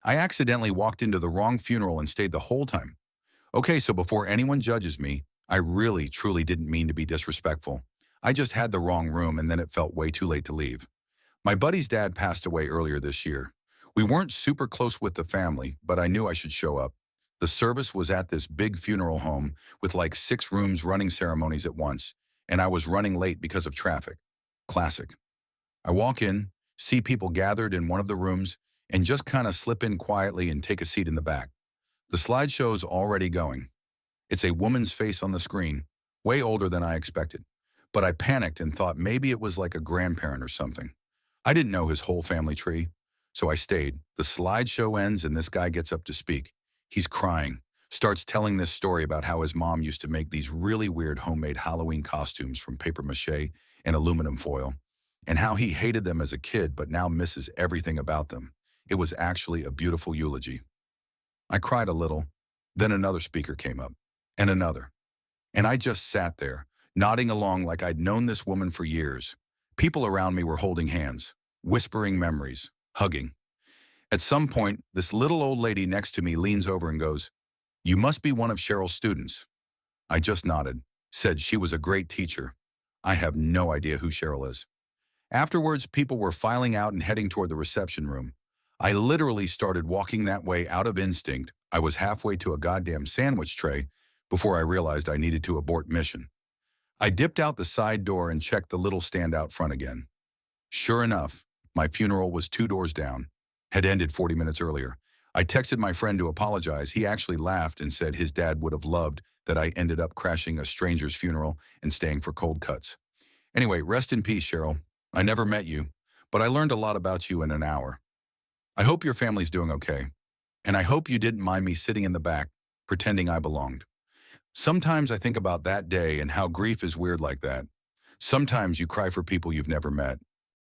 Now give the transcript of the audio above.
I accidentally walked into the wrong funeral and stayed the whole time. Okay, so before anyone judges me, I really, truly didn't mean to be disrespectful. I just had the wrong room and then it felt way too late to leave. My buddy's dad passed away earlier this year. We weren't super close with the family, but I knew I should show up. The service was at this big funeral home with like 6 rooms running ceremonies at once, and I was running late because of traffic. Classic. I walk in, see people gathered in one of the rooms, and just kind of slip in quietly and take a seat in the back. The slideshow's already going. It's a woman's face on the screen, way older than I expected. But I panicked and thought maybe it was like a grandparent or something. I didn't know his whole family tree, so I stayed. The slideshow ends and this guy gets up to speak. He's crying, starts telling this story about how his mom used to make these really weird homemade Halloween costumes from paper mache and aluminum foil, and how he hated them as a kid but now misses everything about them. It was actually a beautiful eulogy. I cried a little. Then another speaker came up, and another. And I just sat there, nodding along like I'd known this woman for years. People around me were holding hands, whispering memories, hugging. At some point, this little old lady next to me leans over and goes, "You must be one of Cheryl's students." I just nodded, said she was a great teacher. I have no idea who Cheryl is. Afterwards, people were filing out and heading toward the reception room. I literally started walking that way out of instinct. I was halfway to a goddamn sandwich tray before I realized I needed to abort mission. I dipped out the side door and checked the little stand out front again. Sure enough, my funeral was 2 doors down, had ended 40 minutes earlier. I texted my friend to apologize. He actually laughed and said his dad would have loved that I ended up crashing a stranger's funeral and staying for cold cuts. Anyway, rest in peace, Cheryl. I never met you, but I learned a lot about you in an hour. I hope your family's doing okay, and I hope you didn't mind me sitting in the back, pretending I belonged. Sometimes I think about that day and how grief is weird like that. Sometimes you cry for people you've never met,